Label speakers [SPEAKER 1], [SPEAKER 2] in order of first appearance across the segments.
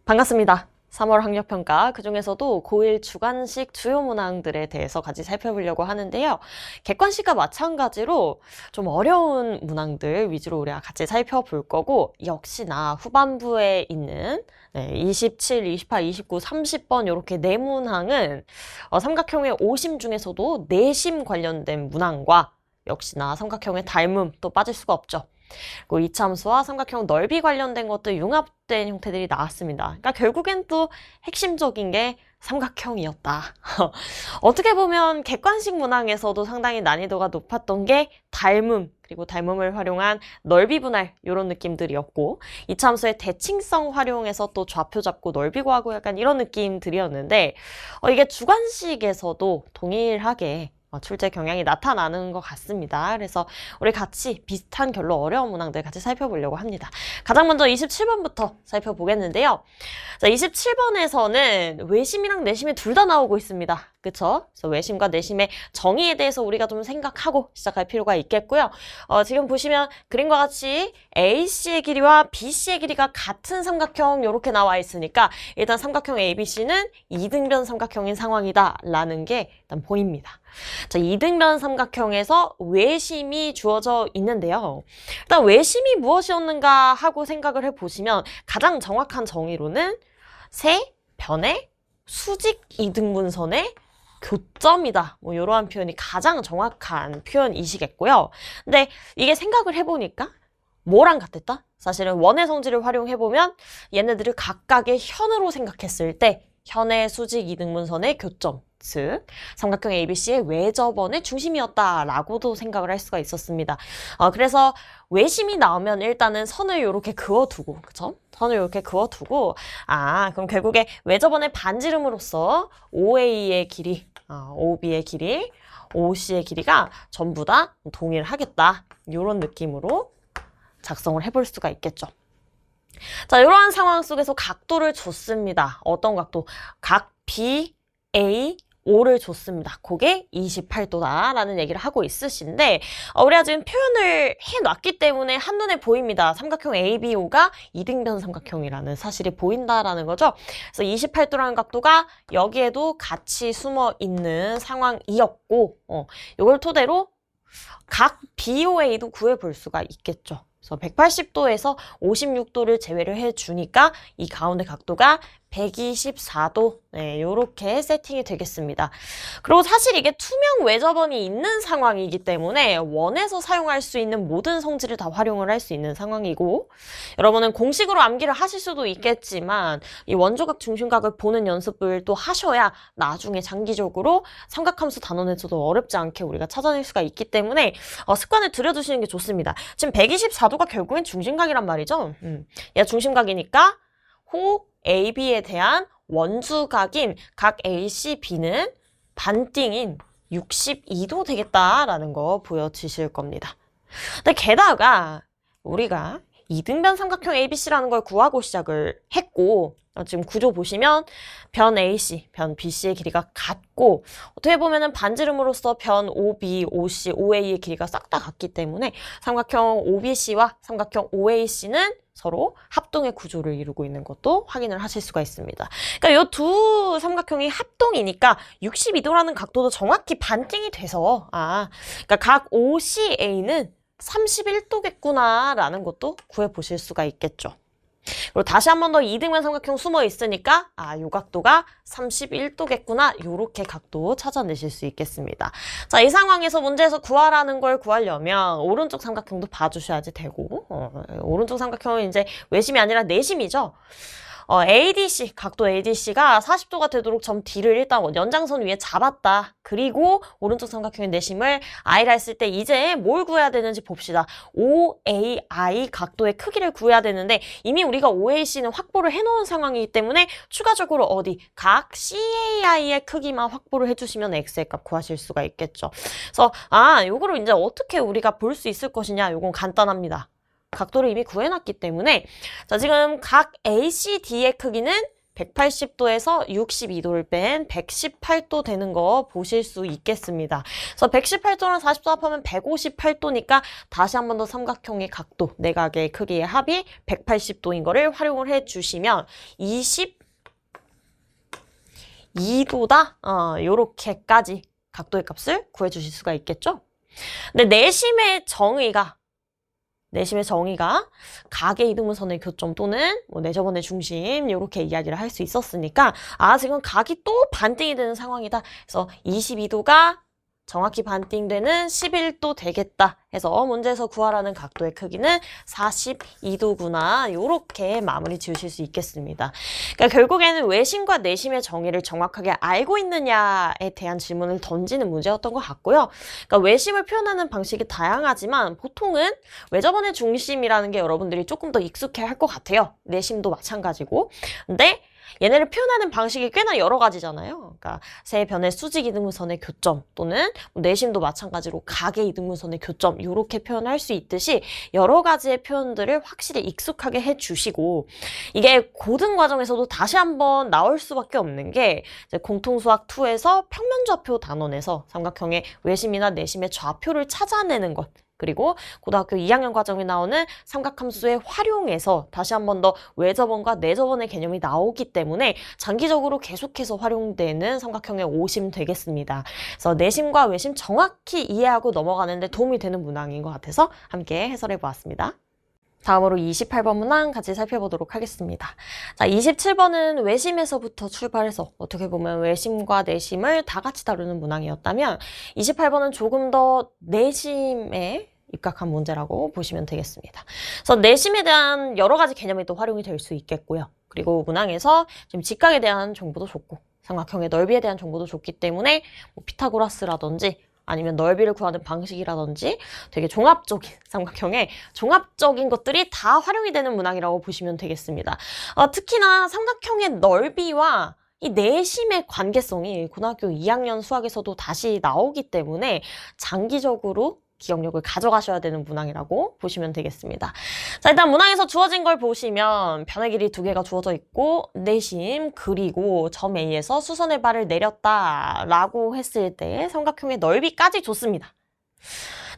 [SPEAKER 1] 반갑습니다. 3월 학력평가, 그중에서도 고1 주관식 주요 문항들에 대해서 같이 살펴보려고 하는데요. 객관식과 마찬가지로 좀 어려운 문항들 위주로 우리가 같이 살펴볼 거고, 역시나 후반부에 있는 27, 28, 29, 30번 이렇게 네 문항은 삼각형의 오심 중에서도 내심 관련된 문항과 역시나 삼각형의 닮음 또 빠질 수가 없죠. 그리고 이참수와 삼각형 넓이 관련된 것도 융합된 형태들이 나왔습니다. 그러니까 결국엔 또 핵심적인 게 삼각형이었다. 어떻게 보면 객관식 문항에서도 상당히 난이도가 높았던 게 닮음, 그리고 닮음을 활용한 넓이 분할 이런 느낌들이었고, 이참수의 대칭성 활용해서 또 좌표 잡고 넓이 구하고 약간 이런 느낌들이었는데, 이게 주관식에서도 동일하게 출제 경향이 나타나는 것 같습니다. 그래서 우리 같이 비슷한 결로 어려운 문항들 같이 살펴보려고 합니다. 가장 먼저 27번부터 살펴보겠는데요. 자, 27번에서는 외심이랑 내심이 둘 다 나오고 있습니다. 그쵸? 그래서 외심과 내심의 정의에 대해서 우리가 좀 생각하고 시작할 필요가 있겠고요. 지금 보시면 그림과 같이 AC의 길이와 BC의 길이가 같은 삼각형 이렇게 나와 있으니까 일단 삼각형 ABC는 이등변 삼각형인 상황이다 라는 게 일단 보입니다. 자, 이등변 삼각형에서 외심이 주어져 있는데요. 일단 외심이 무엇이었는가 하고 생각을 해보시면 가장 정확한 정의로는 세 변의 수직 이등분선의 교점이다. 뭐 이러한 표현이 가장 정확한 표현이시겠고요. 근데 이게 생각을 해보니까 뭐랑 같았다? 사실은 원의 성질을 활용해보면 얘네들을 각각의 현으로 생각했을 때 현의 수직 이등분선의 교점, 즉 삼각형 ABC의 외접원의 중심이었다라고도 생각을 할 수가 있었습니다. 그래서 외심이 나오면 일단은 선을 이렇게 그어두고, 그쵸? 선을 이렇게 그어두고, 그럼 결국에 외접원의 반지름으로써 OA의 길이, OB의 길이, OC의 길이가 전부 다 동일하겠다. 이런 느낌으로 작성을 해볼 수가 있겠죠. 자, 이러한 상황 속에서 각도를 줬습니다. 어떤 각도? 각 BAO를 줬습니다. 그게 28도다라는 얘기를 하고 있으신데 우리가 지금 표현을 해놨기 때문에 한눈에 보입니다. 삼각형 ABO가 이등변 삼각형이라는 사실이 보인다라는 거죠. 그래서 28도라는 각도가 여기에도 같이 숨어 있는 상황이었고 이걸 토대로 각 BOA도 구해볼 수가 있겠죠. 그래서 180도에서 56도를 제외를 해주니까 이 가운데 각도가 124도, 이렇게 세팅이 되겠습니다. 그리고 사실 이게 투명 외접원이 있는 상황이기 때문에 원에서 사용할 수 있는 모든 성질을 다 활용을 할 수 있는 상황이고, 여러분은 공식으로 암기를 하실 수도 있겠지만 이 원조각 중심각을 보는 연습을 또 하셔야 나중에 장기적으로 삼각함수 단원에서도 어렵지 않게 우리가 찾아낼 수가 있기 때문에 습관을 들여두시는 게 좋습니다. 지금 124도가 결국엔 중심각이란 말이죠. 얘가 중심각이니까 호 AB에 대한 원주각인 각 AC, B는 반띵인 62도 되겠다라는 거 보여지실 겁니다. 근데 게다가 우리가 이등변 삼각형 ABC라는 걸 구하고 시작을 했고, 지금 구조 보시면 변 AC, 변 BC의 길이가 같고, 어떻게 보면은 반지름으로서 변 OB, OC, OA의 길이가 싹 다 같기 때문에 삼각형 OBC와 삼각형 OAC는 서로 합동의 구조를 이루고 있는 것도 확인을 하실 수가 있습니다. 그러니까 이 두 삼각형이 합동이니까 62도라는 각도도 정확히 반띵이 돼서 그러니까 각 OCA는 31도겠구나라는 것도 구해보실 수가 있겠죠. 그리고 다시 한 번 더 이등변 삼각형 숨어 있으니까 요 각도가 31도겠구나, 요렇게 각도 찾아내실 수 있겠습니다. 자, 이 상황에서 문제에서 구하라는 걸 구하려면 오른쪽 삼각형도 봐주셔야지 되고, 오른쪽 삼각형은 이제 외심이 아니라 내심이죠. ADC, 각도 ADC가 40도가 되도록 점 D를 일단 연장선 위에 잡았다. 그리고 오른쪽 삼각형의 내심을 I라 했을 때 이제 뭘 구해야 되는지 봅시다. OAI 각도의 크기를 구해야 되는데 이미 우리가 OAC는 확보를 해놓은 상황이기 때문에 추가적으로 각 CAI의 크기만 확보를 해주시면 X의 값 구하실 수가 있겠죠. 그래서 요거를 이제 어떻게 우리가 볼 수 있을 것이냐, 요건 간단합니다. 각도를 이미 구해놨기 때문에 자, 지금 각 ACD의 크기는 180도에서 62도를 뺀 118도 되는 거 보실 수 있겠습니다. 그래서 118도랑 40도 합하면 158도니까 다시 한 번 더 삼각형의 각도, 내각의 크기의 합이 180도인 거를 활용을 해주시면 22도다? 요렇게까지 각도의 값을 구해주실 수가 있겠죠? 근데 내심의 정의가 각의 이등분선의 교점 또는 뭐 내접원의 중심 이렇게 이야기를 할 수 있었으니까 지금 각이 또 반띵이 되는 상황이다. 그래서 22도가 정확히 반띵되는 11도 되겠다 해서 문제에서 구하라는 각도의 크기는 42도구나 이렇게 마무리 지으실 수 있겠습니다. 그러니까 결국에는 외심과 내심의 정의를 정확하게 알고 있느냐에 대한 질문을 던지는 문제였던 것 같고요. 그러니까 외심을 표현하는 방식이 다양하지만 보통은 외접원의 중심이라는 게 여러분들이 조금 더 익숙해 할 것 같아요. 내심도 마찬가지고. 근데 얘네를 표현하는 방식이 꽤나 여러 가지잖아요. 그러니까 세 변의 수직 이등분선의 교점 또는 내심도 마찬가지로 각의 이등분선의 교점 이렇게 표현할 수 있듯이 여러 가지의 표현들을 확실히 익숙하게 해주시고 이게 고등 과정에서도 다시 한번 나올 수밖에 없는 게 이제 공통수학 2에서 평면좌표 단원에서 삼각형의 외심이나 내심의 좌표를 찾아내는 것 그리고 고등학교 2학년 과정에 나오는 삼각함수의 활용에서 다시 한 번 더 외접원과 내접원의 개념이 나오기 때문에 장기적으로 계속해서 활용되는 삼각형의 오심 되겠습니다. 그래서 내심과 외심 정확히 이해하고 넘어가는 데 도움이 되는 문항인 것 같아서 함께 해설해 보았습니다. 다음으로 28번 문항 같이 살펴보도록 하겠습니다. 자, 27번은 외심에서부터 출발해서 어떻게 보면 외심과 내심을 다 같이 다루는 문항이었다면 28번은 조금 더 내심에 입각한 문제라고 보시면 되겠습니다. 그래서 내심에 대한 여러 가지 개념이 또 활용이 될 수 있겠고요. 그리고 문항에서 지금 직각에 대한 정보도 좋고 삼각형의 넓이에 대한 정보도 좋기 때문에 뭐 피타고라스라든지 아니면 넓이를 구하는 방식이라든지 되게 종합적인 삼각형의 종합적인 것들이 다 활용이 되는 문항이라고 보시면 되겠습니다. 특히나 삼각형의 넓이와 이 내심의 관계성이 고등학교 2학년 수학에서도 다시 나오기 때문에 장기적으로 기억력을 가져가셔야 되는 문항이라고 보시면 되겠습니다. 자, 일단 문항에서 주어진 걸 보시면 변의 길이 2개가 주어져 있고 내심 그리고 점 A에서 수선의 발을 내렸다라고 했을 때 삼각형의 넓이까지 줬습니다.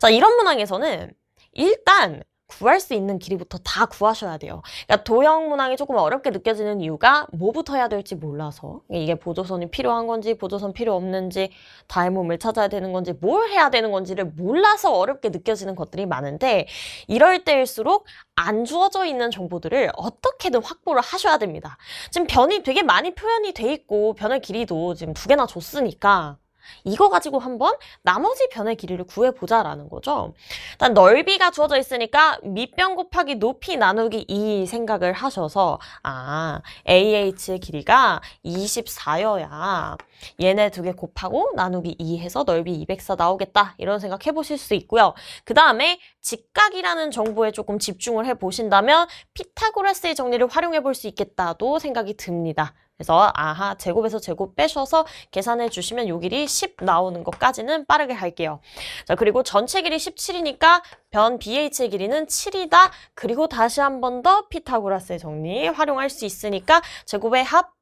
[SPEAKER 1] 자, 이런 문항에서는 일단 구할 수 있는 길이부터 다 구하셔야 돼요. 그러니까 도형 문항이 조금 어렵게 느껴지는 이유가 뭐부터 해야 될지 몰라서 이게 보조선이 필요한 건지 보조선 필요 없는지 닮음을 찾아야 되는 건지 뭘 해야 되는 건지를 몰라서 어렵게 느껴지는 것들이 많은데 이럴 때일수록 안 주어져 있는 정보들을 어떻게든 확보를 하셔야 됩니다. 지금 변이 되게 많이 표현이 돼 있고 변의 길이도 지금 2개나 줬으니까 이거 가지고 한번 나머지 변의 길이를 구해보자라는 거죠. 일단 넓이가 주어져 있으니까 밑변 곱하기 높이 나누기 2 생각을 하셔서 AH의 길이가 24여야. 얘네 2개 곱하고 나누기 2 해서 넓이 204 나오겠다. 이런 생각 해보실 수 있고요. 그 다음에 직각이라는 정보에 조금 집중을 해보신다면 피타고라스의 정리를 활용해 볼 수 있겠다도 생각이 듭니다. 그래서 제곱에서 제곱 빼셔서 계산해 주시면 요 길이 10 나오는 것까지는 빠르게 할게요. 자, 그리고 전체 길이 17이니까 변 BH의 길이는 7이다. 그리고 다시 한 번 더 피타고라스의 정리 활용할 수 있으니까 제곱의 합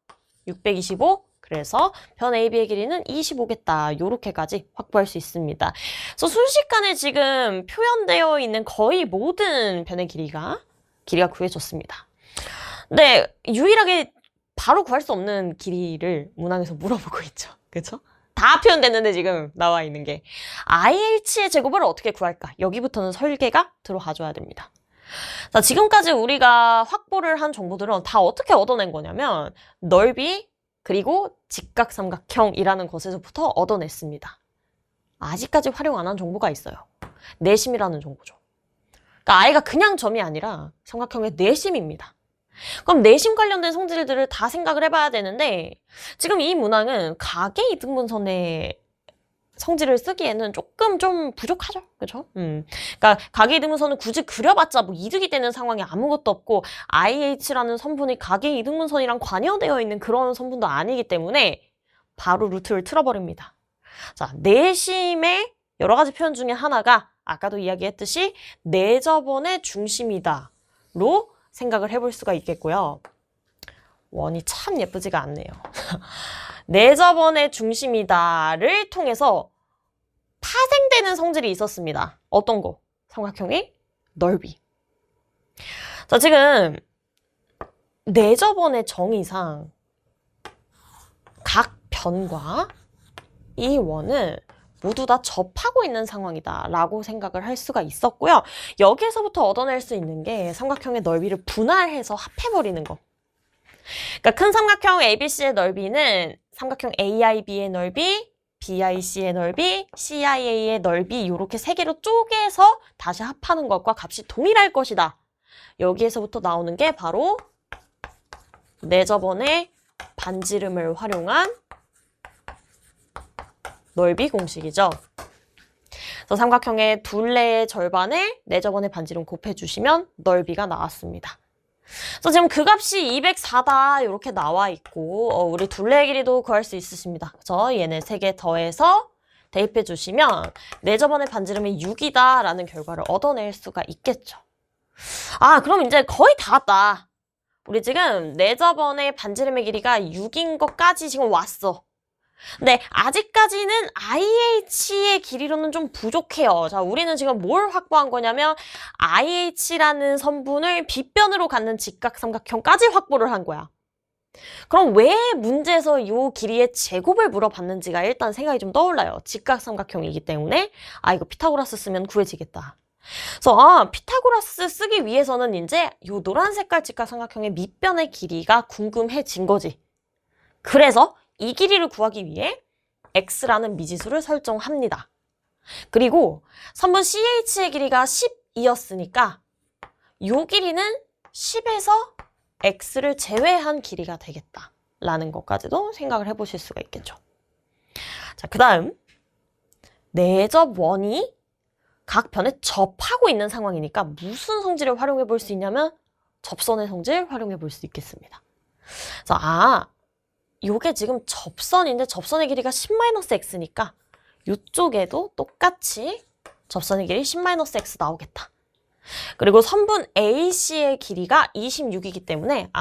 [SPEAKER 1] 625. 그래서 변 AB의 길이는 25겠다. 요렇게까지 확보할 수 있습니다. 그래서 순식간에 지금 표현되어 있는 거의 모든 변의 길이가 구해졌습니다. 근데 유일하게 바로 구할 수 없는 길이를 문항에서 물어보고 있죠. 그쵸? 다 표현됐는데 지금 나와 있는 게 IH의 제곱을 어떻게 구할까? 여기부터는 설계가 들어가줘야 됩니다. 자, 지금까지 우리가 확보를 한 정보들은 다 어떻게 얻어낸 거냐면 넓이 그리고 직각삼각형이라는 것에서부터 얻어냈습니다. 아직까지 활용 안 한 정보가 있어요. 내심이라는 정보죠. 그러니까 I가 그냥 점이 아니라 삼각형의 내심입니다. 그럼 내심 관련된 성질들을 다 생각을 해봐야 되는데 지금 이 문항은 각의 이등분선의 성질을 쓰기에는 조금 좀 부족하죠. 그렇죠? 그러니까 각의 이등분선은 굳이 그려봤자 뭐 이득이 되는 상황이 아무것도 없고 IH라는 선분이 각의 이등분선이랑 관여되어 있는 그런 선분도 아니기 때문에 바로 루트를 틀어버립니다. 자, 내심의 여러 가지 표현 중에 하나가 아까도 이야기했듯이 내접원의 중심이다로 생각을 해볼 수가 있겠고요. 원이 참 예쁘지가 않네요. 내접원의 중심이다를 통해서 파생되는 성질이 있었습니다. 어떤 거? 삼각형의 넓이. 자, 지금 내접원의 정의상 각 변과 이 원을 모두 다 접하고 있는 상황이다 라고 생각을 할 수가 있었고요. 여기에서부터 얻어낼 수 있는 게 삼각형의 넓이를 분할해서 합해버리는 거. 그러니까 큰 삼각형 ABC의 넓이는 삼각형 AIB의 넓이, BIC의 넓이, CIA의 넓이 이렇게 세 개로 쪼개서 다시 합하는 것과 값이 동일할 것이다. 여기에서부터 나오는 게 바로 내접원의 반지름을 활용한 넓이 공식이죠. 그래서 삼각형의 둘레의 절반을 내접원의 반지름 곱해주시면 넓이가 나왔습니다. 그래서 지금 그 값이 204다 이렇게 나와 있고 우리 둘레의 길이도 구할 수 있으십니다. 그래서 얘네 세 개 더해서 대입해 주시면 내접원의 반지름이 6이다 라는 결과를 얻어낼 수가 있겠죠. 아, 그럼 이제 거의 다 왔다. 우리 지금 내접원의 반지름의 길이가 6인 것까지 지금 왔어. 근데 아직까지는 IH의 길이로는 좀 부족해요. 자, 우리는 지금 뭘 확보한 거냐면 IH라는 선분을 빗변으로 갖는 직각삼각형까지 확보를 한 거야. 그럼 왜 문제에서 이 길이의 제곱을 물어봤는지가 일단 생각이 좀 떠올라요. 직각삼각형이기 때문에 이거 피타고라스 쓰면 구해지겠다. 그래서 피타고라스 쓰기 위해서는 이제 이 노란 색깔 직각삼각형의 밑변의 길이가 궁금해진 거지. 그래서 이 길이를 구하기 위해 x라는 미지수를 설정합니다. 그리고 선분 CH의 길이가 10이었으니까 이 길이는 10에서 x를 제외한 길이가 되겠다라는 것까지도 생각을 해보실 수가 있겠죠. 자, 그 다음 내접원이 각 변에 접하고 있는 상황이니까 무슨 성질을 활용해 볼 수 있냐면 접선의 성질 활용해 볼 수 있겠습니다. 그래서 요게 지금 접선인데 접선의 길이가 10-x니까 이쪽에도 똑같이 접선의 길이 10-x 나오겠다. 그리고 선분 AC의 길이가 26이기 때문에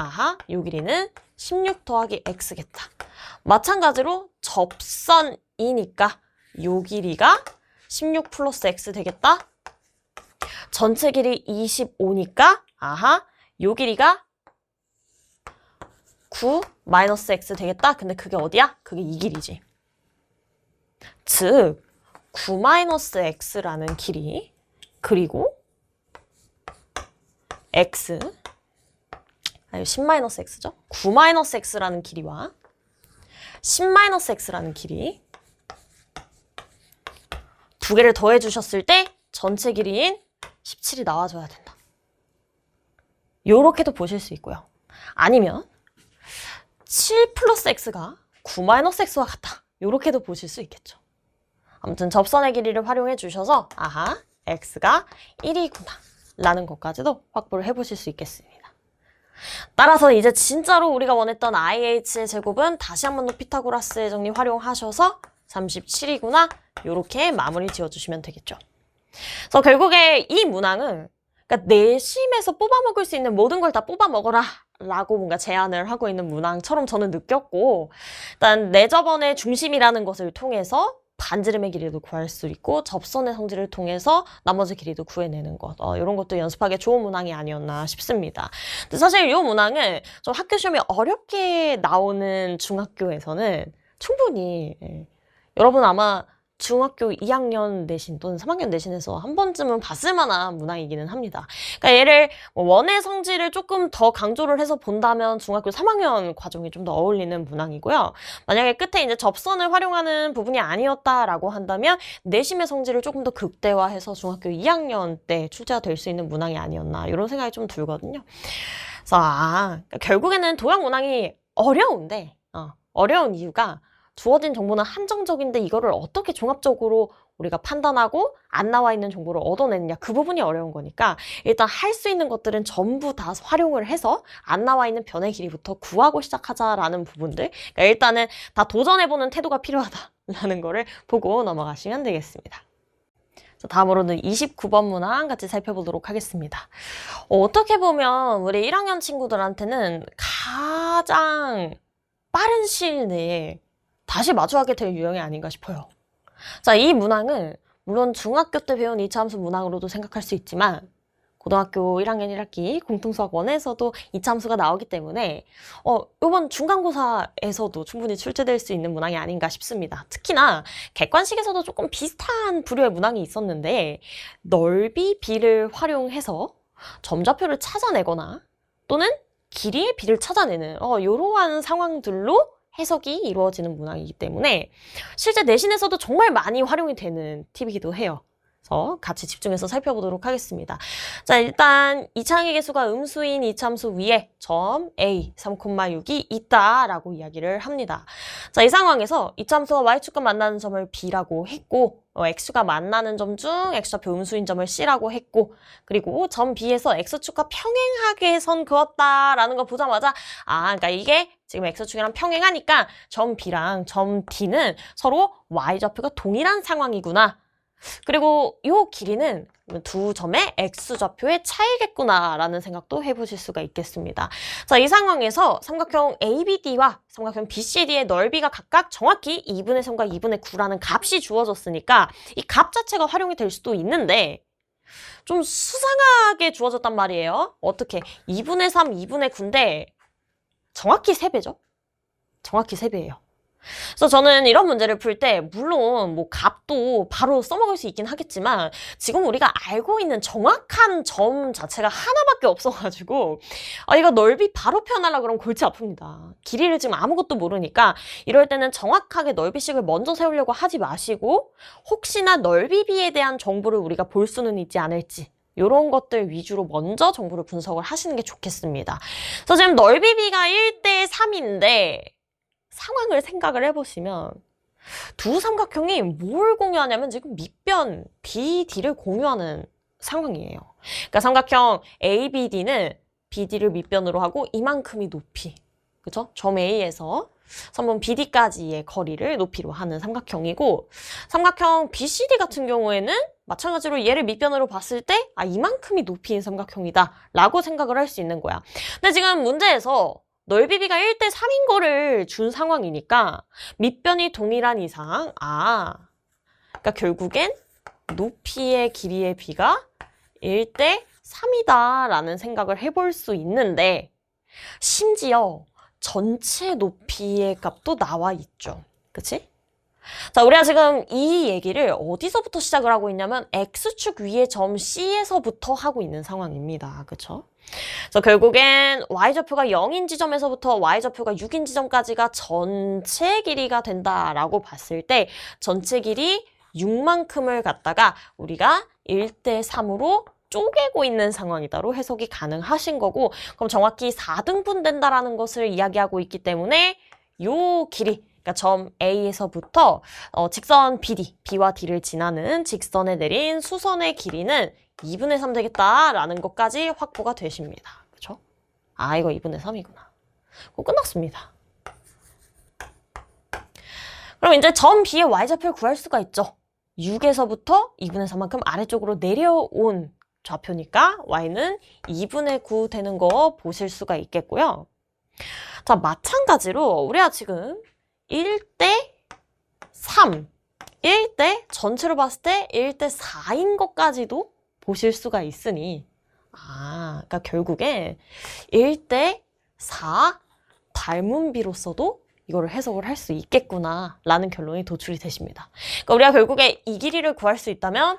[SPEAKER 1] 요 길이는 16 더하기 x겠다. 마찬가지로 접선이니까 요 길이가 16 플러스 x 되겠다. 전체 길이 25니까 요 길이가 9 마이너스 x 되겠다. 근데 그게 어디야? 그게 이 길이지. 즉 9 마이너스 x라는 길이 그리고 x 10 마이너스 x죠. 9 마이너스 x라는 길이와 10 마이너스 x라는 길이 두 개를 더해 주셨을 때 전체 길이인 17이 나와줘야 된다. 요렇게도 보실 수 있고요. 아니면 7 플러스 x가 9 마이너스 x와 같다. 요렇게도 보실 수 있겠죠. 아무튼 접선의 길이를 활용해 주셔서 x가 1이구나 라는 것까지도 확보를 해보실 수 있겠습니다. 따라서 이제 진짜로 우리가 원했던 IH의 제곱은 다시 한번 더 피타고라스의 정리 활용하셔서 37이구나 요렇게 마무리 지어주시면 되겠죠. 그래서 결국에 이 문항은 그러니까 내심에서 뽑아먹을 수 있는 모든 걸 다 뽑아먹어라 라고 뭔가 제안을 하고 있는 문항처럼 저는 느꼈고, 일단 내접원의 중심이라는 것을 통해서 반지름의 길이도 구할 수 있고 접선의 성질을 통해서 나머지 길이도 구해내는 것, 이런 것도 연습하기 좋은 문항이 아니었나 싶습니다. 근데 사실 이 문항은 좀 학교 시험에 어렵게 나오는 중학교에서는 충분히 여러분 아마 중학교 2학년 내신 또는 3학년 내신에서 한 번쯤은 봤을 만한 문항이기는 합니다. 그러니까 얘를 원의 성질을 조금 더 강조를 해서 본다면 중학교 3학년 과정이 좀 더 어울리는 문항이고요. 만약에 끝에 이제 접선을 활용하는 부분이 아니었다라고 한다면 내심의 성질을 조금 더 극대화해서 중학교 2학년 때 출제가 될 수 있는 문항이 아니었나 이런 생각이 좀 들거든요. 그래서 그러니까 결국에는 도형 문항이 어려운데 어려운 이유가 주어진 정보는 한정적인데 이거를 어떻게 종합적으로 우리가 판단하고 안 나와 있는 정보를 얻어내느냐, 그 부분이 어려운 거니까 일단 할 수 있는 것들은 전부 다 활용을 해서 안 나와 있는 변의 길이부터 구하고 시작하자라는 부분들, 그러니까 일단은 다 도전해보는 태도가 필요하다라는 거를 보고 넘어가시면 되겠습니다. 다음으로는 29번 문항 같이 살펴보도록 하겠습니다. 어떻게 보면 우리 1학년 친구들한테는 가장 빠른 시일 내에 다시 마주하게 될 유형이 아닌가 싶어요. 자, 이 문항은 물론 중학교 때 배운 이차함수 문항으로도 생각할 수 있지만 고등학교 1학년 1학기 공통수학 1에서도 이차함수가 나오기 때문에 이번 중간고사에서도 충분히 출제될 수 있는 문항이 아닌가 싶습니다. 특히나 객관식에서도 조금 비슷한 부류의 문항이 있었는데 넓이 B를 활용해서 점좌표를 찾아내거나 또는 길이의 B를 찾아내는 이러한 상황들로 해석이 이루어지는 문항이기 때문에 실제 내신에서도 정말 많이 활용이 되는 팁이기도 해요. 그래서 같이 집중해서 살펴보도록 하겠습니다. 자, 일단 이차항의 개수가 음수인 이차함수 위에 점 A 3,6이 있다라고 이야기를 합니다. 자, 이 상황에서 이차함수와 y축과 만나는 점을 B라고 했고 x가 만나는 점 중 x좌표 음수인 점을 C라고 했고 그리고 점 B에서 x축과 평행하게 선 그었다라는 거 보자마자 그러니까 이게 지금 x축이랑 평행하니까 점 B랑 점 D는 서로 y좌표가 동일한 상황이구나. 그리고 이 길이는 두 점의 x좌표의 차이겠구나라는 생각도 해보실 수가 있겠습니다. 자, 이 상황에서 삼각형 ABD와 삼각형 BCD의 넓이가 각각 정확히 2분의 3과 2분의 9라는 값이 주어졌으니까 이 값 자체가 활용이 될 수도 있는데 좀 수상하게 주어졌단 말이에요. 어떻게? 2분의 3, 2분의 9인데 정확히 3배죠? 정확히 3배예요. 그래서 저는 이런 문제를 풀 때 물론 뭐 값도 바로 써먹을 수 있긴 하겠지만 지금 우리가 알고 있는 정확한 점 자체가 하나밖에 없어가지고 이거 넓이 바로 표현하려고 그러면 골치 아픕니다. 길이를 지금 아무것도 모르니까 이럴 때는 정확하게 넓이식을 먼저 세우려고 하지 마시고 혹시나 넓이비에 대한 정보를 우리가 볼 수는 있지 않을지 이런 것들 위주로 먼저 정보를 분석을 하시는 게 좋겠습니다. 그래서 지금 넓이비가 1대 3인데 상황을 생각을 해보시면 두 삼각형이 뭘 공유하냐면 지금 밑변 BD를 공유하는 상황이에요. 그러니까 삼각형 ABD는 BD를 밑변으로 하고 이만큼이 높이, 그죠? 점 A에서 선분 BD까지의 거리를 높이로 하는 삼각형이고 삼각형 BCD 같은 경우에는 마찬가지로 얘를 밑변으로 봤을 때 이만큼이 높이인 삼각형이다 라고 생각을 할 수 있는 거야. 근데 지금 문제에서 넓이비가 1대 3인 거를 준 상황이니까 밑변이 동일한 이상 그러니까 결국엔 높이의 길이의 비가 1대 3이다 라는 생각을 해볼 수 있는데 심지어 전체 높이의 값도 나와 있죠. 그치? 자, 우리가 지금 이 얘기를 어디서부터 시작을 하고 있냐면 X축 위에 점 C에서부터 하고 있는 상황입니다. 그쵸? 그래서 결국엔 y좌표가 0인 지점에서부터 y좌표가 6인 지점까지가 전체 길이가 된다라고 봤을 때 전체 길이 6만큼을 갖다가 우리가 1대 3으로 쪼개고 있는 상황이다로 해석이 가능하신 거고 그럼 정확히 4등분 된다라는 것을 이야기하고 있기 때문에 요 길이 그러니까 점 A에서부터 직선 BD, B와 D를 지나는 직선에 내린 수선의 길이는 2분의 3 되겠다라는 것까지 확보가 되십니다. 그쵸? 이거 2분의 3이구나. 끝났습니다. 그럼 이제 점 B의 y좌표를 구할 수가 있죠. 6에서부터 2분의 3만큼 아래쪽으로 내려온 좌표니까 y는 2분의 9 되는 거 보실 수가 있겠고요. 자, 마찬가지로 우리가 지금 1대 3, 1대 전체로 봤을 때 1대 4인 것까지도 보실 수가 있으니 그러니까 결국에 1대 4 닮은비로서도 이거를 해석을 할 수 있겠구나 라는 결론이 도출이 되십니다. 그러니까 우리가 결국에 이 길이를 구할 수 있다면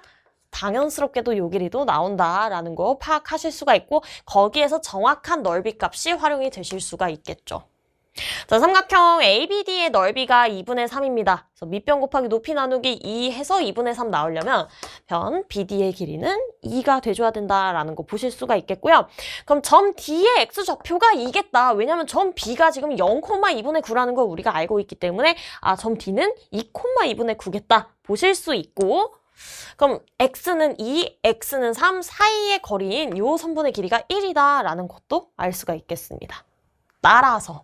[SPEAKER 1] 당연스럽게도 이 길이도 나온다라는 거 파악하실 수가 있고 거기에서 정확한 넓이 값이 활용이 되실 수가 있겠죠. 자, 삼각형 ABD의 넓이가 2분의 3입니다. 그래서 밑변 곱하기 높이 나누기 2 해서 2분의 3 나오려면 변 BD의 길이는 2가 돼줘야 된다라는 거 보실 수가 있겠고요. 그럼 점 D의 X좌표가 2겠다. 왜냐면 점 B가 지금 0,2분의 9라는 걸 우리가 알고 있기 때문에 점 D는 2,2분의 9겠다 보실 수 있고 그럼 X는 2, X는 3 사이의 거리인 요 선분의 길이가 1이다라는 것도 알 수가 있겠습니다. 따라서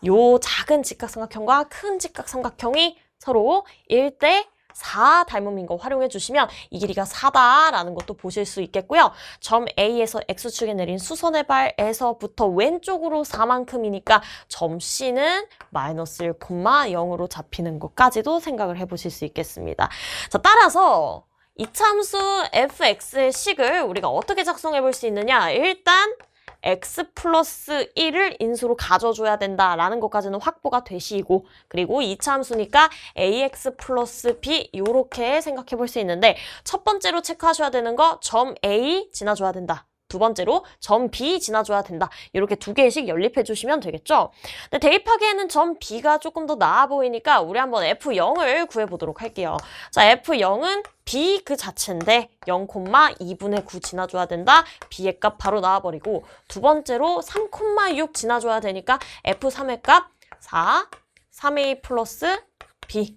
[SPEAKER 1] 요 작은 직각삼각형과 큰 직각삼각형이 서로 1대 4 닮음인 거 활용해 주시면 이 길이가 4다라는 것도 보실 수 있겠고요. 점 A에서 X축에 내린 수선의 발에서부터 왼쪽으로 4만큼이니까 점 C는 마이너스 1,0으로 잡히는 것까지도 생각을 해보실 수 있겠습니다. 자, 따라서 이참수 fx의 식을 우리가 어떻게 작성해 볼 수 있느냐? 일단 x 플러스 1을 인수로 가져줘야 된다라는 것까지는 확보가 되시고, 그리고 이차함수니까 ax 플러스 b 이렇게 생각해 볼 수 있는데, 첫 번째로 체크하셔야 되는 거 점 a 지나줘야 된다. 두 번째로 점 B 지나줘야 된다. 이렇게 두 개씩 연립해 주시면 되겠죠? 근데 대입하기에는 점 B가 조금 더 나아 보이니까 우리 한번 F0을 구해보도록 할게요. 자, F0은 B 그 자체인데 0,2분의 9 지나줘야 된다. B의 값 바로 나와버리고, 두 번째로 3,6 지나줘야 되니까 F3의 값 4, 3A 플러스 B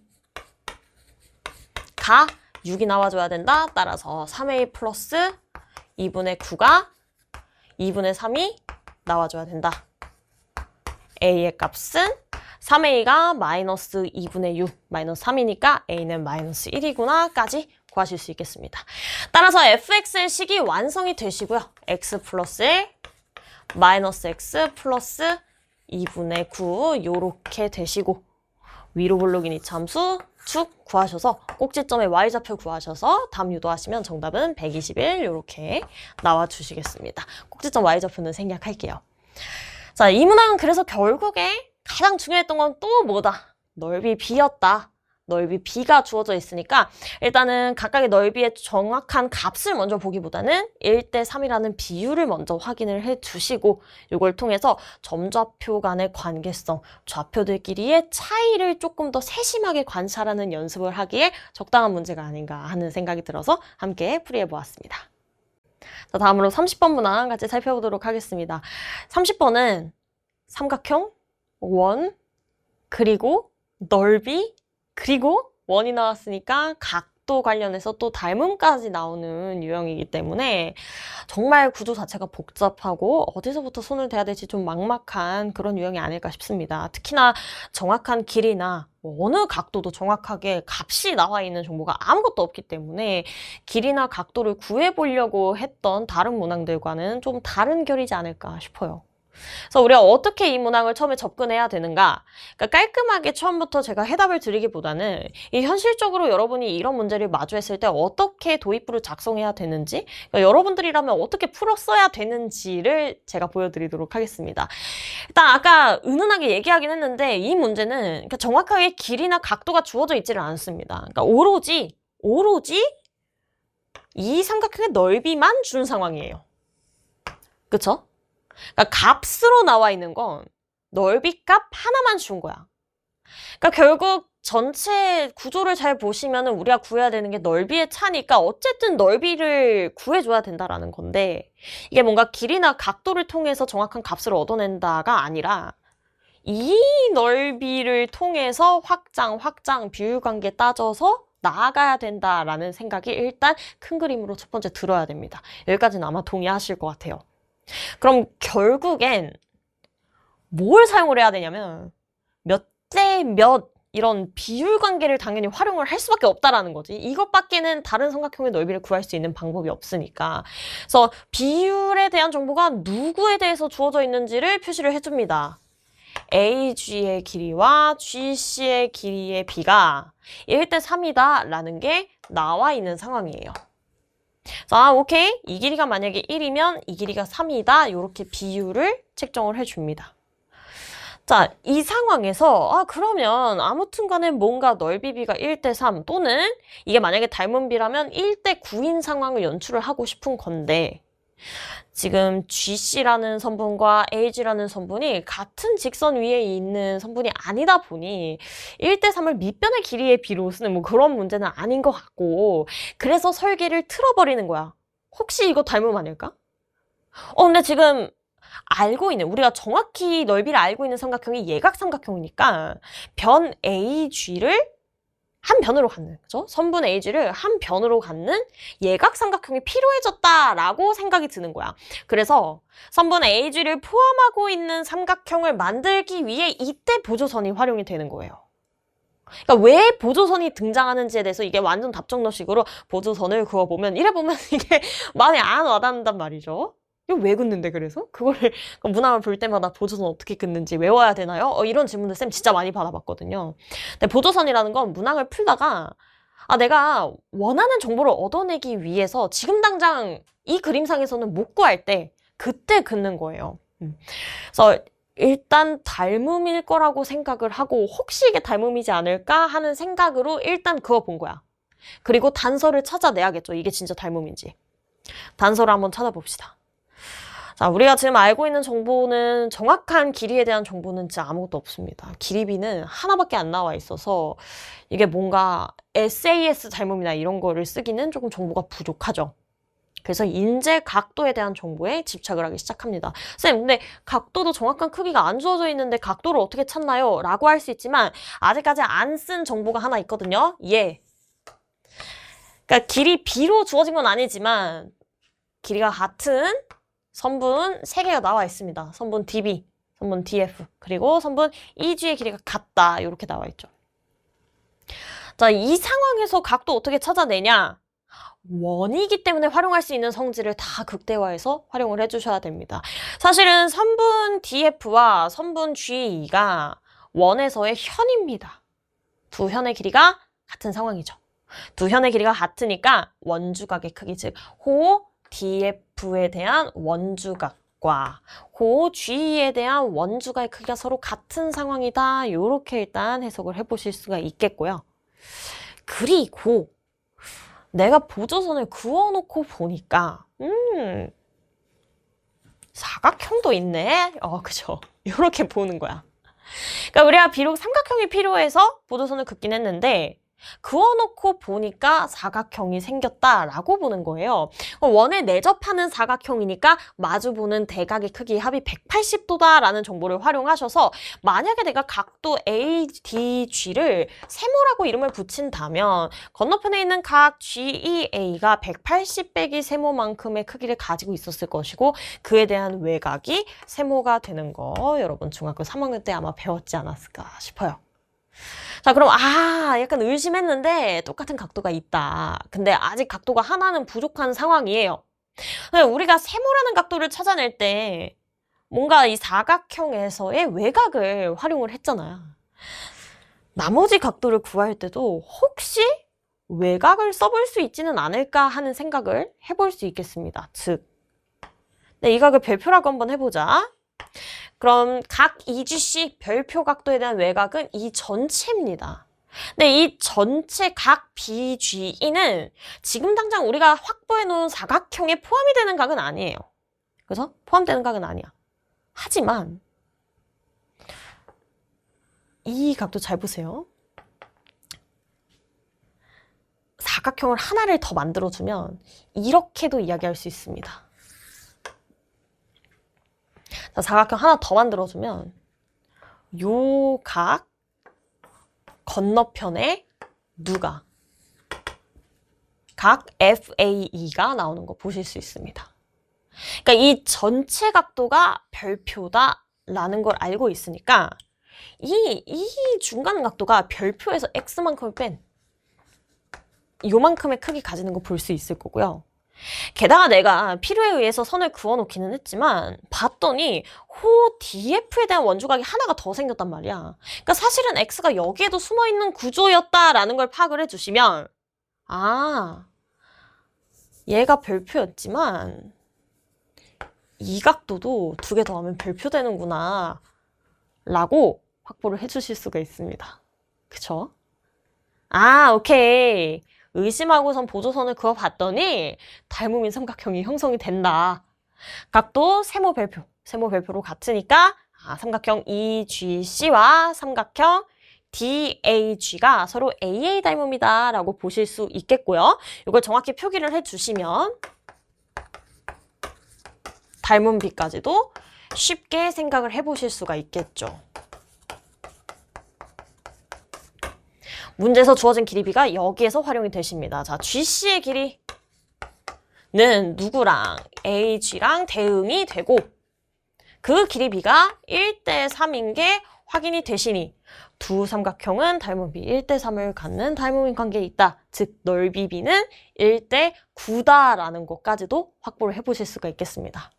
[SPEAKER 1] 가 6이 나와줘야 된다. 따라서 3A 플러스 2분의 9가 2분의 3이 나와줘야 된다. A의 값은 3A가 마이너스 2분의 6, 마이너스 3이니까 A는 마이너스 1이구나 까지 구하실 수 있겠습니다. 따라서 fx의 식이 완성이 되시고요. x 플러스 1, 마이너스 x 플러스 2분의 9 요렇게 되시고, 위로 볼록인 이차함수 축 구하셔서 꼭지점의 y좌표 구하셔서 답 유도하시면 정답은 121 이렇게 나와주시겠습니다. 꼭지점 y좌표는 생략할게요. 자, 이 문항은 그래서 결국에 가장 중요했던 건 또 뭐다? 넓이 b였다. 넓이 b가 주어져 있으니까 일단은 각각의 넓이의 정확한 값을 먼저 보기보다는 1대 3이라는 비율을 먼저 확인을 해주시고, 이걸 통해서 점좌표 간의 관계성, 좌표들끼리의 차이를 조금 더 세심하게 관찰하는 연습을 하기에 적당한 문제가 아닌가 하는 생각이 들어서 함께 풀이해보았습니다. 자, 다음으로 30번 문항 같이 살펴보도록 하겠습니다. 30번은 삼각형, 원, 그리고 넓이, 그리고 원이 나왔으니까 각도 관련해서 또 닮음까지 나오는 유형이기 때문에 정말 구조 자체가 복잡하고 어디서부터 손을 대야 될지 좀 막막한 그런 유형이 아닐까 싶습니다. 특히나 정확한 길이나 어느 각도도 정확하게 값이 나와 있는 정보가 아무것도 없기 때문에 길이나 각도를 구해보려고 했던 다른 문항들과는 좀 다른 결이지 않을까 싶어요. 그래서 우리가 어떻게 이 문항을 처음에 접근해야 되는가? 그러니까 깔끔하게 처음부터 제가 해답을 드리기보다는 이 현실적으로 여러분이 이런 문제를 마주했을 때 어떻게 도입부를 작성해야 되는지, 그러니까 여러분들이라면 어떻게 풀었어야 되는지를 제가 보여드리도록 하겠습니다. 일단 아까 은은하게 얘기하긴 했는데 이 문제는 그러니까 정확하게 길이나 각도가 주어져 있지를 않습니다. 그러니까 오로지 이 삼각형의 넓이만 준 상황이에요. 그쵸? 그러니까 값으로 나와 있는 건 넓이 값 하나만 준 거야. 그러니까 결국 전체 구조를 잘 보시면은 우리가 구해야 되는 게 넓이의 차니까 어쨌든 넓이를 구해줘야 된다라는 건데, 이게 뭔가 길이나 각도를 통해서 정확한 값을 얻어낸다가 아니라 이 넓이를 통해서 확장, 비율관계 따져서 나아가야 된다라는 생각이 일단 큰 그림으로 첫 번째 들어야 됩니다. 여기까지는 아마 동의하실 것 같아요. 그럼 결국엔 뭘 사용을 해야 되냐면 몇 대 몇 이런 비율 관계를 당연히 활용을 할 수밖에 없다라는 거지. 이것밖에는 다른 삼각형의 넓이를 구할 수 있는 방법이 없으니까. 그래서 비율에 대한 정보가 누구에 대해서 주어져 있는지를 표시를 해줍니다. AG의 길이와 GC의 길이의 비가 1대 3이다 라는 게 나와 있는 상황이에요. 자, 오케이. 이 길이가 만약에 1이면 이 길이가 3이다. 이렇게 비율을 책정을 해줍니다. 자, 이 상황에서 그러면 아무튼 간에 뭔가 넓이비가 1대 3 또는 이게 만약에 닮은 비라면 1대 9인 상황을 연출을 하고 싶은 건데, 지금 GC라는 선분과 AG라는 선분이 같은 직선 위에 있는 선분이 아니다 보니 1대 3을 밑변의 길이의 비로 쓰는 뭐 그런 문제는 아닌 것 같고, 그래서 설계를 틀어버리는 거야. 혹시 이거 닮음 아닐까? 근데 지금 알고 있는, 우리가 정확히 넓이를 알고 있는 삼각형이 예각삼각형이니까 변 AG를 한 변으로 갖는, 그죠? 선분 AG를 한 변으로 갖는 예각삼각형이 필요해졌다라고 생각이 드는 거야. 그래서 선분 AG를 포함하고 있는 삼각형을 만들기 위해 이때 보조선이 활용이 되는 거예요. 그러니까 왜 보조선이 등장하는지에 대해서 이게 완전 답정너식으로 보조선을 그어보면 이래 보면 이게 마음에 안 와닿는단 말이죠. 이거 왜 긋는데 그래서? 그거를 문항을 볼 때마다 보조선 어떻게 긋는지 외워야 되나요? 이런 질문들 쌤 진짜 많이 받아봤거든요. 근데 보조선이라는 건 문항을 풀다가 내가 원하는 정보를 얻어내기 위해서 지금 당장 이 그림상에서는 못 구할 때 그때 긋는 거예요. 그래서 일단 닮음일 거라고 생각을 하고 혹시 이게 닮음이지 않을까 하는 생각으로 일단 그어본 거야. 그리고 단서를 찾아내야겠죠. 이게 진짜 닮음인지. 단서를 한번 찾아봅시다. 자, 우리가 지금 알고 있는 정보는 정확한 길이에 대한 정보는 진짜 아무것도 없습니다. 길이비는 하나밖에 안 나와 있어서 이게 뭔가 SAS 닮음이나 이런 거를 쓰기는 조금 정보가 부족하죠. 그래서 인제 각도에 대한 정보에 집착을 하기 시작합니다. 쌤, 근데 각도도 정확한 크기가 안 주어져 있는데 각도를 어떻게 찾나요? 라고 할 수 있지만 아직까지 안 쓴 정보가 하나 있거든요. 그러니까 길이 B로 주어진 건 아니지만 길이가 같은 선분 3개가 나와 있습니다. 선분 DB, 선분 DF, 그리고 선분 EG의 길이가 같다. 이렇게 나와 있죠. 자, 이 상황에서 각도 어떻게 찾아내냐? 원이기 때문에 활용할 수 있는 성질을 다 극대화해서 활용을 해주셔야 됩니다. 사실은 선분 DF와 선분 GE가 원에서의 현입니다. 두 현의 길이가 같은 상황이죠. 두 현의 길이가 같으니까 원주각의 크기, 즉 호 DF에 대한 원주각과 호 GE에 대한 원주각의 크기가 서로 같은 상황이다. 이렇게 일단 해석을 해보실 수가 있겠고요. 그리고 내가 보조선을 그어놓고 보니까 사각형도 있네? 그죠. 이렇게 보는 거야. 그러니까 우리가 비록 삼각형이 필요해서 보조선을 긋긴 했는데 그어놓고 보니까 사각형이 생겼다라고 보는 거예요. 원에 내접하는 사각형이니까 마주보는 대각의 크기 합이 180도다라는 정보를 활용하셔서 만약에 내가 각도 ADG를 세모라고 이름을 붙인다면 건너편에 있는 각 GEA가 180 빼기 세모만큼의 크기를 가지고 있었을 것이고 그에 대한 외곽이 세모가 되는 거 여러분 중학교 3학년 때 아마 배웠지 않았을까 싶어요. 자, 그럼 약간 의심했는데 똑같은 각도가 있다. 근데 아직 각도가 하나는 부족한 상황이에요. 우리가 세모라는 각도를 찾아낼 때 뭔가 이 사각형에서의 외곽을 활용을 했잖아요. 나머지 각도를 구할 때도 혹시 외곽을 써볼 수 있지는 않을까 하는 생각을 해볼 수 있겠습니다. 즉, 이 각을 별표라고 한번 해보자. 그럼 각 2G씩 별표 각도에 대한 외곽은 이 전체입니다. 근데 이 전체 각 BGE는 지금 당장 우리가 확보해 놓은 사각형에 포함이 되는 각은 아니에요. 그래서 포함되는 각은 아니야. 하지만 이 각도 잘 보세요. 사각형을 하나를 더 만들어주면 이렇게도 이야기할 수 있습니다. 자, 사각형 하나 더 만들어주면 요 각 건너편에 누가 각 FAE가 나오는 거 보실 수 있습니다. 그러니까 이 전체 각도가 별표다라는 걸 알고 있으니까 이 중간 각도가 별표에서 X만큼을 뺀 요만큼의 크기 가지는 거 볼 수 있을 거고요. 게다가 내가 필요에 의해서 선을 그어놓기는 했지만 봤더니 호 DF에 대한 원주각이 하나가 더 생겼단 말이야. 그러니까 사실은 X가 여기에도 숨어있는 구조였다라는 걸 파악을 해주시면 얘가 별표였지만 이 각도도 2개 더하면 별표 되는구나 라고 확보를 해주실 수가 있습니다. 그쵸? 오케이. 의심하고선 보조선을 그어봤더니 닮음인 삼각형이 형성이 된다. 각도 세모 별표로 같으니까 삼각형 EGC와 삼각형 DAG가 서로 AA 닮음이다 라고 보실 수 있겠고요. 이걸 정확히 표기를 해주시면 닮음비까지도 쉽게 생각을 해보실 수가 있겠죠. 문제에서 주어진 길이비가 여기에서 활용이 되십니다. 자, GC의 길이는 누구랑 AG랑 대응이 되고 그 길이비가 1대 3인 게 확인이 되시니 두 삼각형은 닮음비 1대3을 갖는 닮음인 관계에 있다. 즉 넓이 B는 1대9다라는 것까지도 확보를 해보실 수가 있겠습니다.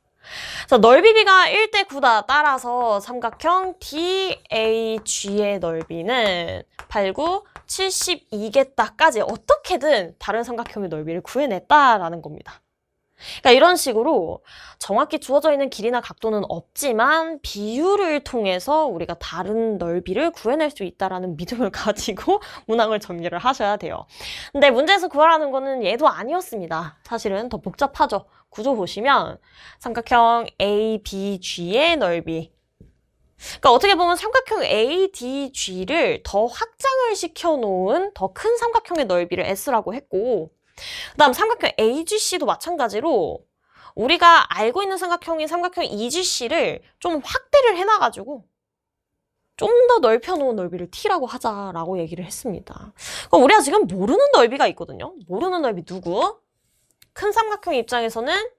[SPEAKER 1] 자, 넓이 B가 1대9다. 따라서 삼각형 DAG의 넓이는 8, 9, 72겠다까지 어떻게든 다른 삼각형의 넓이를 구해냈다라는 겁니다. 그러니까 이런 식으로 정확히 주어져 있는 길이나 각도는 없지만 비율을 통해서 우리가 다른 넓이를 구해낼 수 있다라는 믿음을 가지고 문항을 정리를 하셔야 돼요. 근데 문제에서 구하라는 거는 얘도 아니었습니다. 사실은 더 복잡하죠. 구조 보시면 삼각형 ABG의 넓이, 그러니까 어떻게 보면 삼각형 ADG를 더 확장을 시켜놓은 더 큰 삼각형의 넓이를 S라고 했고, 그 다음 삼각형 AGC도 마찬가지로 우리가 알고 있는 삼각형인 삼각형 EGC를 좀 확대를 해놔가지고 좀 더 넓혀놓은 넓이를 T라고 하자라고 얘기를 했습니다. 그럼 우리가 지금 모르는 넓이가 있거든요. 모르는 넓이 누구? 큰 삼각형 입장에서는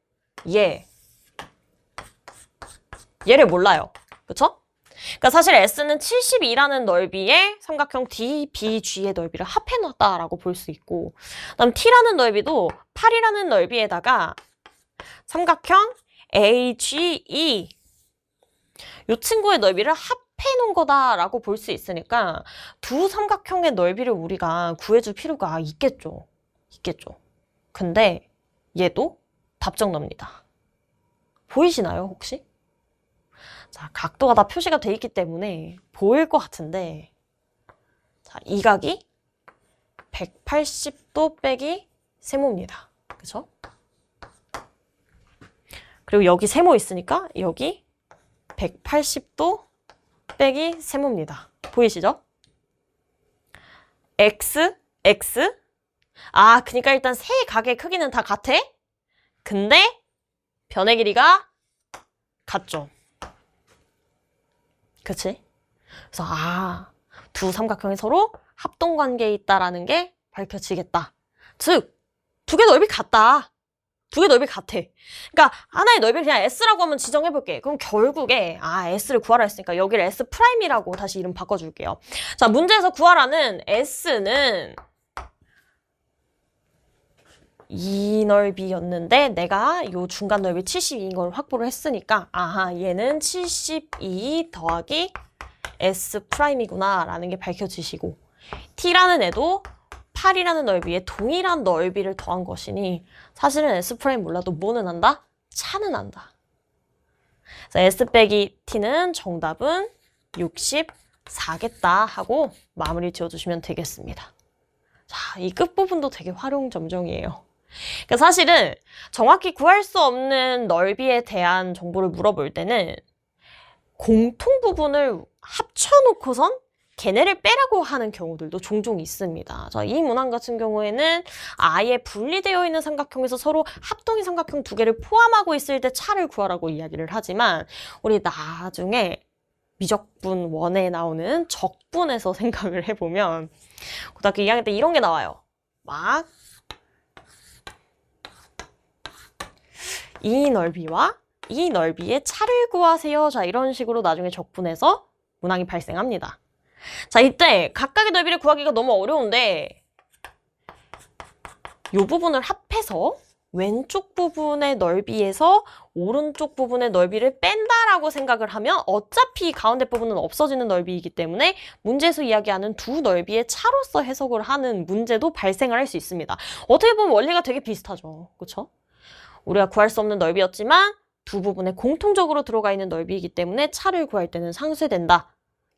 [SPEAKER 1] 얘를 몰라요. 그쵸? 그러니까 사실 S는 72라는 넓이의 삼각형 DBG의 넓이를 합해놨다라고 볼 수 있고, 그다음 T라는 넓이도 8이라는 넓이에다가 삼각형 AGE 이 친구의 넓이를 합해놓은 거다라고 볼 수 있으니까 두 삼각형의 넓이를 우리가 구해줄 필요가 있겠죠. 근데 얘도 답정너입니다. 보이시나요, 혹시? 자, 각도가 다 표시가 돼 있기 때문에 보일 것 같은데, 자, 이 각이 180도 빼기 세모입니다. 그쵸? 그리고 여기 세모 있으니까 여기 180도 빼기 세모입니다. 보이시죠? X. 그러니까 일단 세 각의 크기는 다 같아? 근데 변의 길이가 같죠. 그치? 그래서 두 삼각형이 서로 합동관계에 있다라는 게 밝혀지겠다. 즉, 두 개 넓이 같다. 그러니까 하나의 넓이를 그냥 S라고 한번 지정해볼게. 그럼 결국에 S를 구하라 했으니까 여기를 S'이라고 다시 이름 바꿔줄게요. 자, 문제에서 구하라는 S는 이 넓이였는데 내가 요 중간 넓이 72인 걸 확보를 했으니까 얘는 72 더하기 S'이구나 라는 게 밝혀지시고, T라는 애도 8이라는 넓이에 동일한 넓이를 더한 것이니 사실은 S' 몰라도 뭐는 안다? 차는 안다. 그래서 S 빼기 T는 정답은 64겠다 하고 마무리 지어주시면 되겠습니다. 자, 이 끝부분도 되게 활용점정이에요. 그러니까 사실은 정확히 구할 수 없는 넓이에 대한 정보를 물어볼 때는 공통 부분을 합쳐놓고선 걔네를 빼라고 하는 경우들도 종종 있습니다. 자, 이 문항 같은 경우에는 아예 분리되어 있는 삼각형에서 서로 합동의 삼각형 두 개를 포함하고 있을 때 차를 구하라고 이야기를 하지만, 우리 나중에 미적분 1에 나오는 적분에서 생각을 해보면 고등학교 2학년 때 이런 게 나와요. 막 이 넓이와 이 넓이의 차를 구하세요. 자, 이런 식으로 나중에 적분에서 문항이 발생합니다. 자, 이때 각각의 넓이를 구하기가 너무 어려운데 이 부분을 합해서 왼쪽 부분의 넓이에서 오른쪽 부분의 넓이를 뺀다라고 생각을 하면 어차피 가운데 부분은 없어지는 넓이이기 때문에 문제에서 이야기하는 두 넓이의 차로서 해석을 하는 문제도 발생을 할 수 있습니다. 어떻게 보면 원리가 되게 비슷하죠. 그렇죠? 우리가 구할 수 없는 넓이였지만 두 부분에 공통적으로 들어가 있는 넓이이기 때문에 차를 구할 때는 상쇄된다.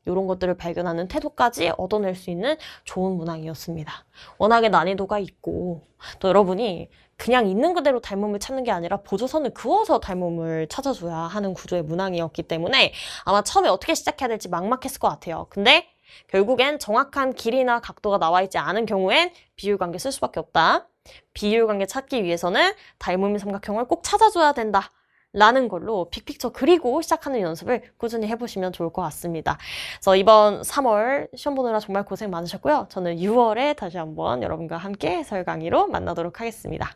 [SPEAKER 1] 이런 것들을 발견하는 태도까지 얻어낼 수 있는 좋은 문항이었습니다. 워낙에 난이도가 있고 또 여러분이 그냥 있는 그대로 닮음을 찾는 게 아니라 보조선을 그어서 닮음을 찾아줘야 하는 구조의 문항이었기 때문에 아마 처음에 어떻게 시작해야 될지 막막했을 것 같아요. 근데 결국엔 정확한 길이나 각도가 나와 있지 않은 경우엔 비율관계 쓸 수밖에 없다. 비율관계 찾기 위해서는 닮음의 삼각형을 꼭 찾아줘야 된다. 라는 걸로 빅픽처 그리고 시작하는 연습을 꾸준히 해보시면 좋을 것 같습니다. 그래서 이번 3월 시험 보느라 정말 고생 많으셨고요. 저는 6월에 다시 한번 여러분과 함께 해설 강의로 만나도록 하겠습니다.